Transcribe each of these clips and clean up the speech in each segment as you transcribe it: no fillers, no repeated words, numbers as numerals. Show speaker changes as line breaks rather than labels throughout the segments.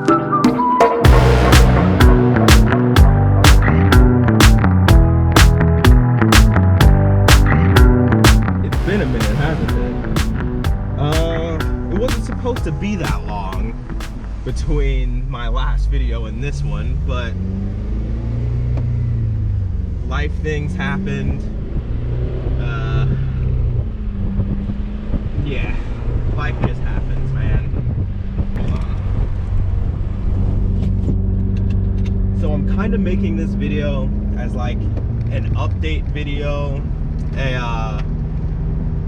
Been a minute, hasn't it? It wasn't supposed to be that long between my last video and this one, but life things happened. Yeah, life just happens, man. Hold on. So I'm kind of making this video as like an update video,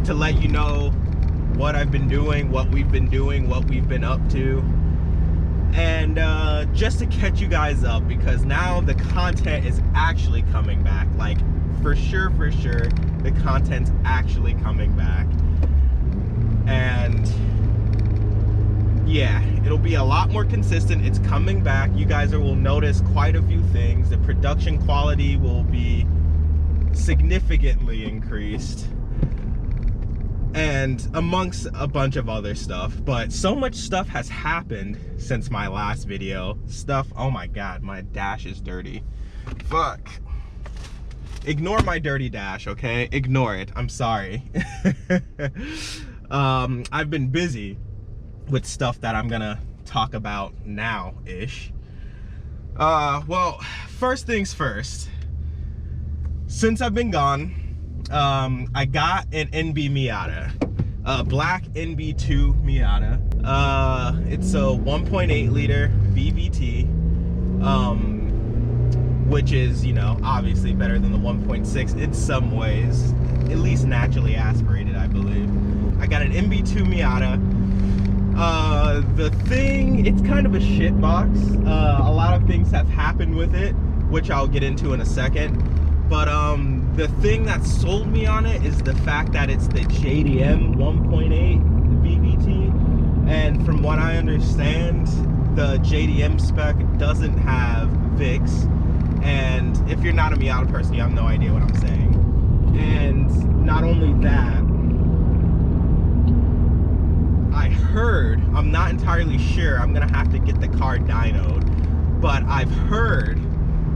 to let you know what I've been doing, what we've been doing, what we've been up to, and just to catch you guys up, because now the content is actually coming back. Like, for sure, the content's actually coming back. And yeah, it'll be a lot more consistent. It's coming back. You guys will notice quite a few things. The production quality will be significantly increased, and amongst a bunch of other stuff. But so much stuff has happened since my last video. Stuff, oh my god, my dash is dirty. Fuck. Ignore my dirty dash, okay? Ignore it, I'm sorry. I've been busy with stuff that I'm gonna talk about now-ish. Well, first things first. Since I've been gone, I got an NB Miata, a black NB2 Miata. It's a 1.8 liter VVT, which is, you know, obviously better than the 1.6 in some ways, at least naturally aspirated, I believe. I got an NB2 Miata. The thing, it's kind of a shit box. A lot of things have happened with it, which I'll get into in a second. But the thing that sold me on it is the fact that it's the JDM 1.8 VVT, and from what I understand, the JDM spec doesn't have VIX, and if you're not a Miata person, you have no idea what I'm saying. And not only that, I heard, I'm not entirely sure, I'm gonna have to get the car dynoed, but I've heard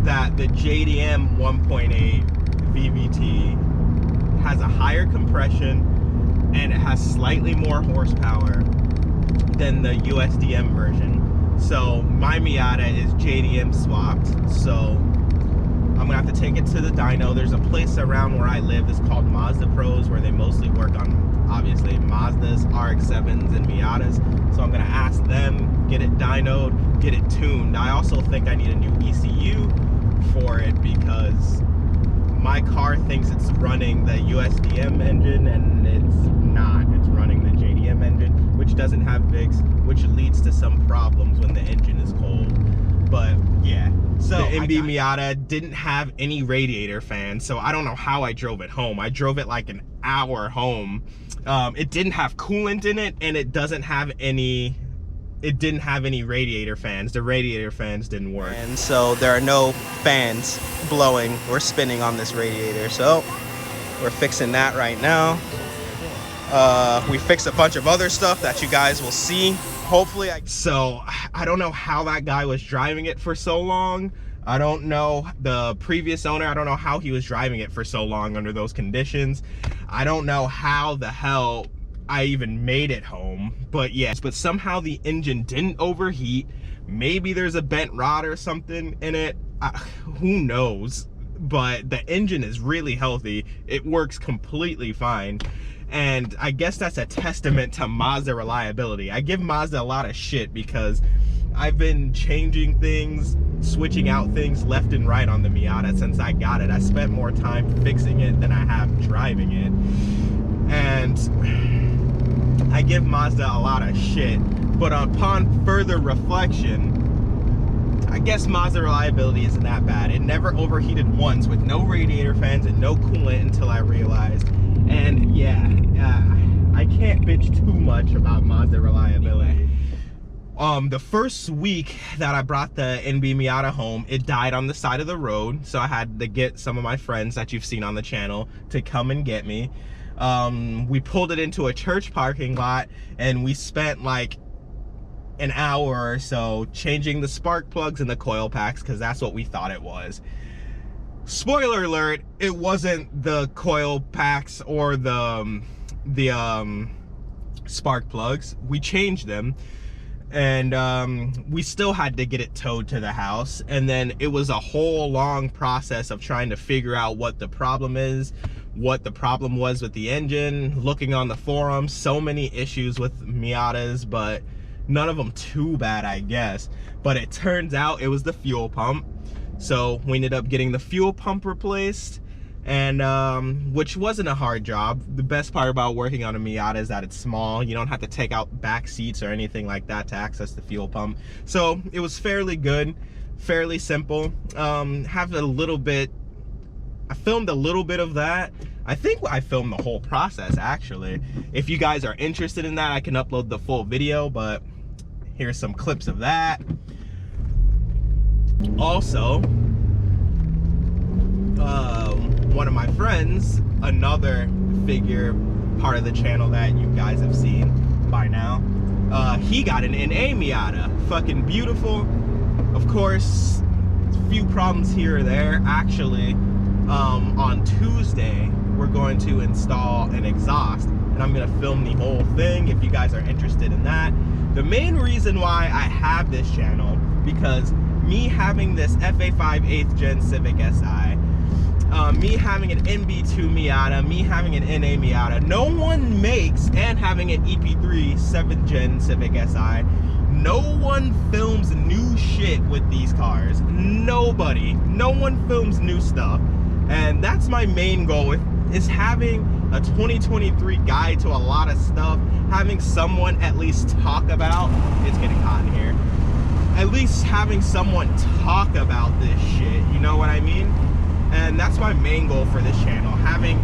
that the JDM 1.8 VVT has a higher compression and it has slightly more horsepower than the USDM version. So my Miata is JDM swapped, so I'm gonna have to take it to the dyno. There's a place around where I live, it's called Mazda Pros, where they mostly work on, obviously, Mazdas, RX-7s, and Miatas. So I'm gonna ask them, get it dynoed, get it tuned. I also think I need a new ECU for it, because my car thinks it's running the USDM engine and it's not. It's running the JDM engine, which doesn't have VIX, which leads to some problems when the engine is cold. But yeah, so the NB Miata didn't have any radiator fan, so I don't know how I drove it home. I drove it like an hour home. It didn't have coolant in it, and it didn't have any radiator fans. The radiator fans didn't work, and so there are no fans blowing or spinning on this radiator. So we're fixing that right now. We fixed a bunch of other stuff that you guys will see, hopefully. So I don't know how that guy was driving it for so long. I don't know the previous owner. I don't know how he was driving it for so long under those conditions. I don't know how the hell I even made it home, but yes, but somehow the engine didn't overheat. Maybe there's a bent rod or something in it. Who knows? But the engine is really healthy. It works completely fine. And I guess that's a testament to Mazda reliability. I give Mazda a lot of shit because I've been changing things, switching out things left and right on the Miata since I got it. I spent more time fixing it than I have driving it. And I give Mazda a lot of shit, but upon further reflection, I guess Mazda reliability isn't that bad. It never overheated once with no radiator fans and no coolant until I realized. And yeah, I can't bitch too much about Mazda reliability. The first week that I brought the NB Miata home, it died on the side of the road, so I had to get some of my friends that you've seen on the channel to come and get me. We pulled it into a church parking lot, and we spent like an hour or so changing the spark plugs and the coil packs, because that's what we thought it was. Spoiler alert, it wasn't the coil packs or the spark plugs. We changed them, and we still had to get it towed to the house, and then it was a whole long process of trying to figure out what the problem is, what the problem was with the engine, looking on the forums. So many issues with Miatas, but none of them too bad, I guess. But it turns out it was the fuel pump. So we ended up getting the fuel pump replaced, and which wasn't a hard job. The best part about working on a Miata is that it's small. You don't have to take out back seats or anything like that to access the fuel pump. So it was fairly good, fairly simple. Have a little bit, I filmed a little bit of that. I think I filmed the whole process, actually. If you guys are interested in that, I can upload the full video, but here's some clips of that. Also, one of my friends, another figure part of the channel that you guys have seen by now, he got an NA Miata. Fucking beautiful. Of course, a few problems here or there. Actually, on Tuesday, we're going to install an exhaust, and I'm gonna film the whole thing if you guys are interested in that. The main reason why I have this channel, because me having this FA5 8th Gen Civic Si, me having an NB2 Miata, me having an NA Miata, no one makes, and having an EP3 7th Gen Civic Si, no one films new shit with these cars. Nobody. No one films new stuff. And that's my main goal is having a 2023 guide to a lot of stuff, having someone at least talk about, it's getting hot in here, at least having someone talk about this shit, you know what I mean? And that's my main goal for this channel, having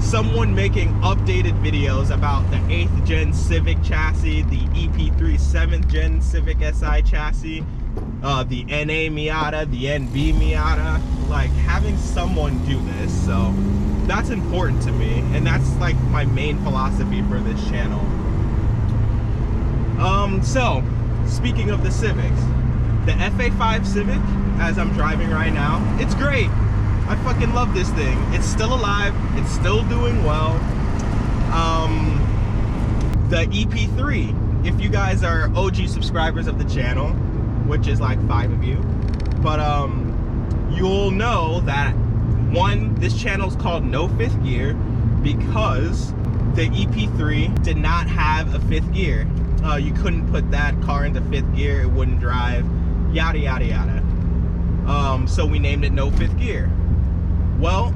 someone making updated videos about the 8th Gen Civic chassis, the EP3 7th Gen Civic Si chassis, the NA Miata, the NB Miata, like having someone do this. So that's important to me, and that's like my main philosophy for this channel. So speaking of the Civics, the FA5 Civic, as I'm driving right now, it's great. I fucking love this thing. It's still alive, it's still doing well. The EP3, if you guys are OG subscribers of the channel, which is like 5 of you, but you'll know that this channel is called No Fifth Gear because the EP3 did not have a 5th gear. You couldn't put that car into 5th gear, it wouldn't drive, yada yada yada. So we named it No Fifth Gear. Well,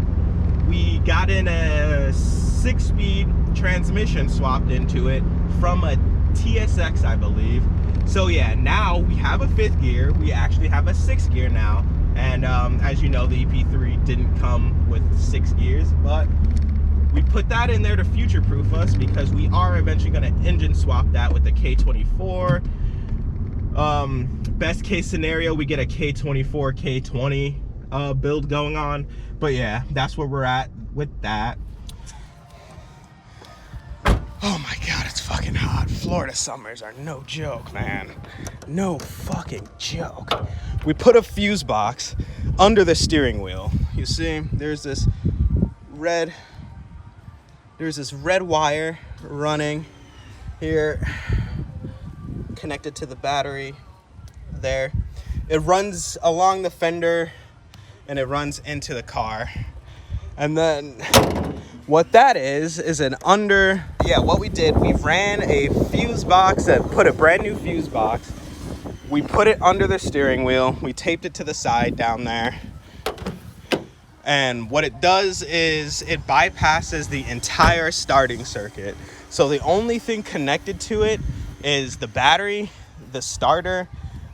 we got in a 6-speed transmission swapped into it from a TSX, I believe. So yeah, now we have a 5th gear. We actually have a 6th gear now. And as you know, the EP3 didn't come with 6 gears, but we put that in there to future-proof us because we are eventually going to engine swap that with the K24. Best case scenario, we get a K24, K20 build going on. But yeah, that's where we're at with that. Oh my God, it's fucking hot. Florida summers are no joke, man. No fucking joke. We put a fuse box under the steering wheel. You see, there's this red wire running here, connected to the battery there. It runs along the fender and it runs into the car. And then what that is what we did, we ran a fuse box and put a brand new fuse box. We put it under the steering wheel. We taped it to the side down there. And what it does is it bypasses the entire starting circuit. So the only thing connected to it is the battery, the starter,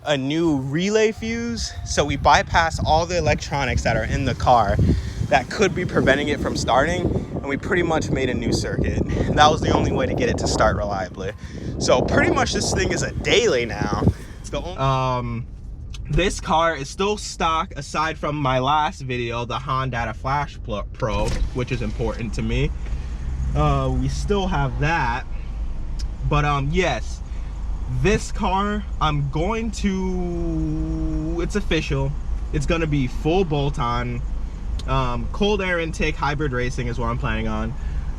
a new relay fuse. So we bypass all the electronics that are in the car that could be preventing it from starting, and we pretty much made a new circuit. That was the only way to get it to start reliably. So pretty much this thing is a daily now. It's the only this car is still stock aside from my last video, the Honda Flash Pro, which is important to me. We still have that. But yes, This car, I'm going to, it's official, it's going to be full bolt-on. Cold air intake hybrid racing is what I'm planning on.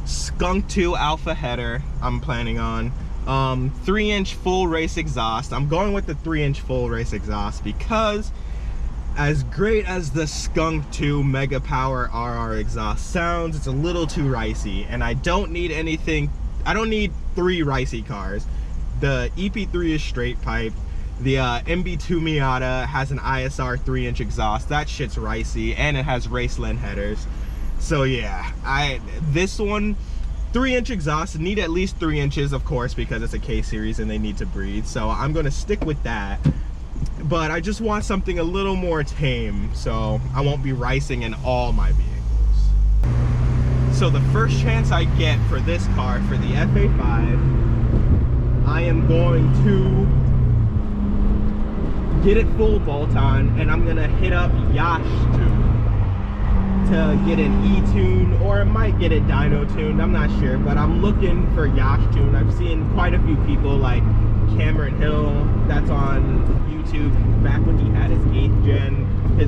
Skunk 2 alpha header I'm planning on. 3-inch full race exhaust. I'm going with the 3-inch full race exhaust because as great as the Skunk 2 Mega Power RR exhaust sounds, it's a little too ricey, and I don't need anything. I don't need 3 ricey cars. The EP3 is straight pipe. The MB2 Miata has an ISR 3-inch exhaust. That shit's ricey, and it has Raceland headers. So yeah, this one, 3-inch exhaust, need at least 3 inches, of course, because it's a K series and they need to breathe. So I'm gonna stick with that. But I just want something a little more tame, so I won't be ricing in all my vehicles. So the first chance I get for this car, for the FA5, I am going to get it full bolt-on, and I'm gonna hit up Yash to get an E-tune, or I might get it dyno tuned, I'm not sure, but I'm looking for Yash tune. I've seen quite a few people like Cameron Hill, that's on YouTube, back when he had his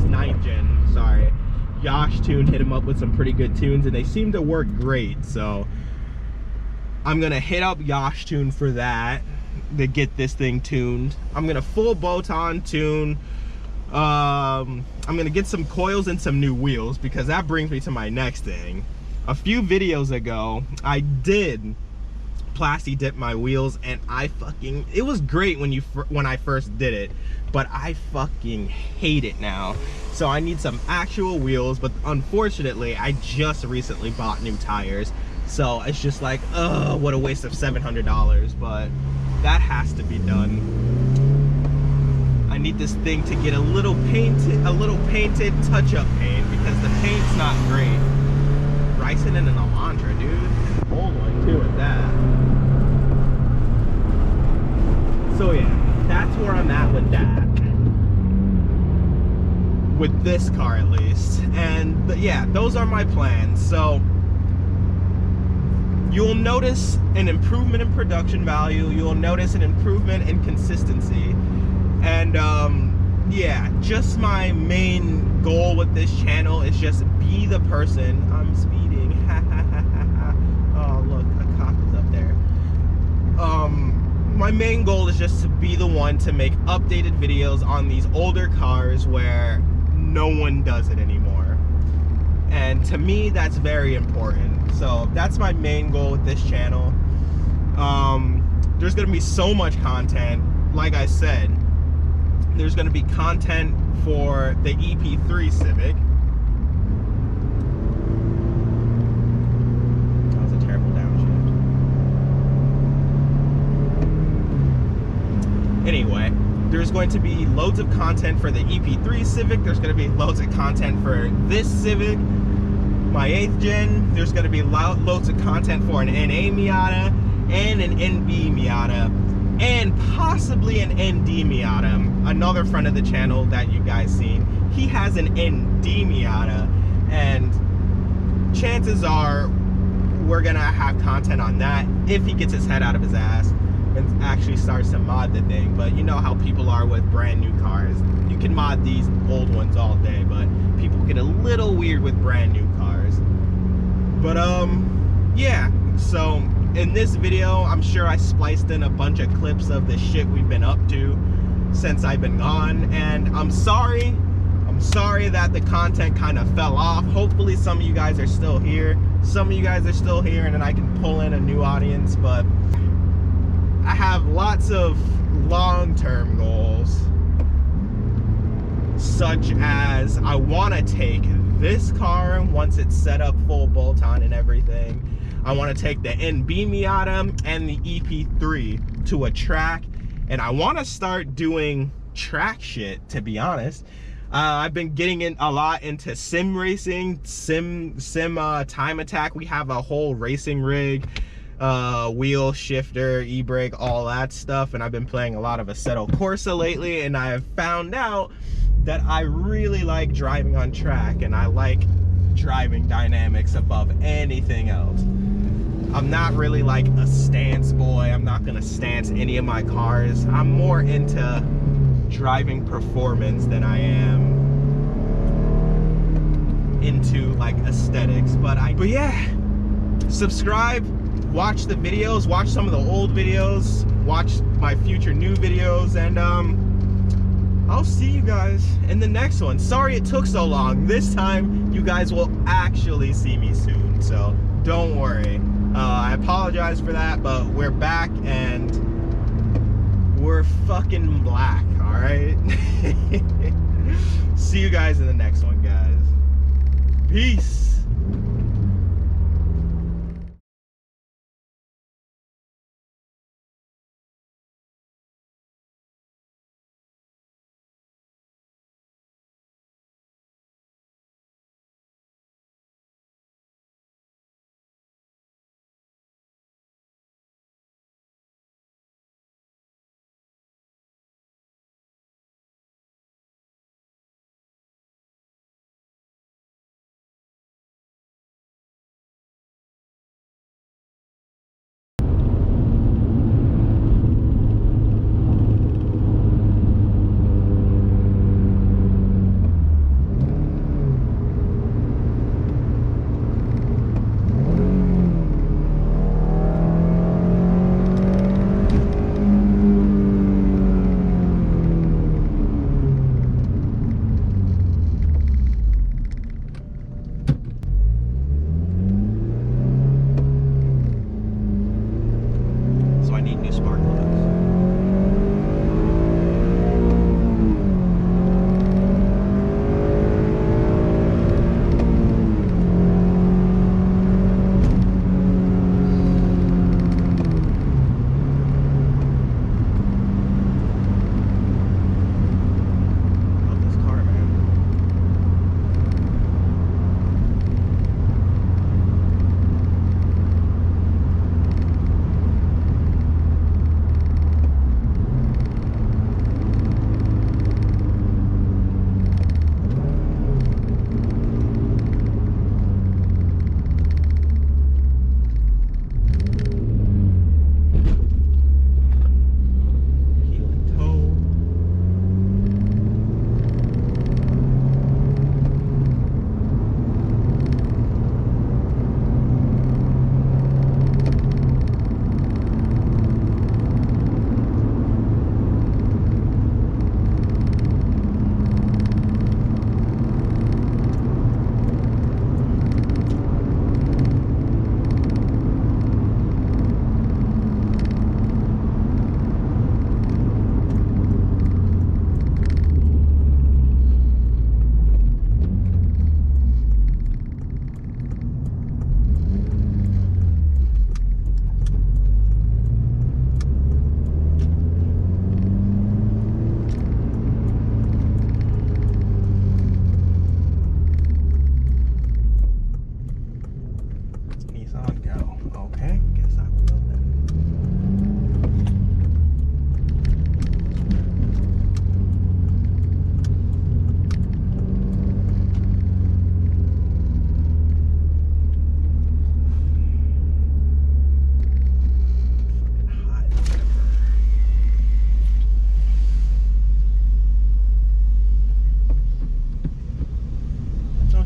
9th gen, sorry. Yash tune hit him up with some pretty good tunes, and they seem to work great, so I'm gonna hit up Yash tune for that, to get this thing tuned. I'm gonna full bolt-on tune. I'm gonna get some coils and some new wheels, because that brings me to my next thing. A few videos ago, I did plasti dip my wheels, and it was great when I first did it, but I fucking hate it now. So I need some actual wheels, but unfortunately I just recently bought new tires, so it's just like, oh, what a waste of $700, but that has to be done. I need this thing to get a little painted touch-up paint, because the paint's not great. Ricing in an Elantra, dude, an old one too at that. So yeah, that's where I'm at with that. With this car at least. And yeah, those are my plans. So you'll notice an improvement in production value. You'll notice an improvement in consistency. And yeah, just my main goal with this channel is just be the person. I'm speeding. Oh, look, a cop is up there. My main goal is just to be the one to make updated videos on these older cars where no one does it anymore. And to me, that's very important. So that's my main goal with this channel. There's gonna be so much content. Like I said, there's gonna be content for the EP3 Civic. That was a terrible downshift. Anyway, there's going to be loads of content for the EP3 Civic. There's going to be loads of content for this Civic, my 8th gen. There's going to be loads of content for an NA Miata and an NB Miata, and possibly an ND Miata. Another friend of the channel that you guys seen, he has an ND Miata, and chances are we're gonna have content on that if he gets his head out of his ass and actually starts to mod the thing. But you know how people are with brand new cars. You can mod these old ones all day, but people get a little weird with brand new cars. But yeah, so in this video, I'm sure I spliced in a bunch of clips of the shit we've been up to since I've been gone, and I'm sorry that the content kind of fell off. Hopefully some of you guys are still here. Some of you guys are still here, and then I can pull in a new audience. But I have lots of long-term goals, such as I want to take this car once it's set up full bolt-on and everything. I want to take the NB Miata and the EP3 to a track, and I want to start doing track shit, to be honest. I've been getting in a lot into sim racing, sim time attack. We have a whole racing rig, wheel shifter, e-brake, all that stuff, and I've been playing a lot of Assetto Corsa lately, and I have found out that I really like driving on track, and I like driving dynamics above anything else. I'm not really like a stance boy. I'm not gonna stance any of my cars. I'm more into driving performance than I am into like aesthetics. But yeah, subscribe, watch the videos, watch some of the old videos, watch my future new videos, and I'll see you guys in the next one. Sorry it took so long. This time you guys will actually see me soon, so don't worry. I apologize for that, but we're back and we're fucking black, all right? See you guys in the next one, guys. Peace.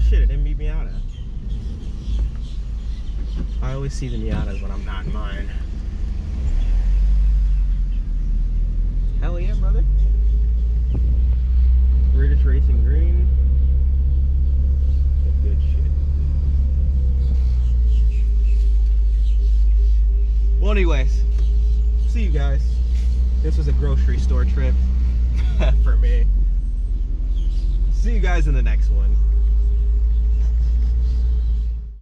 shit, it didn't beat Miata. I always see the Miatas when I'm not in mine. Hell yeah, brother. British Racing Green. Good shit. Well, anyways, see you guys. This was a grocery store trip for me. See you guys in the next one.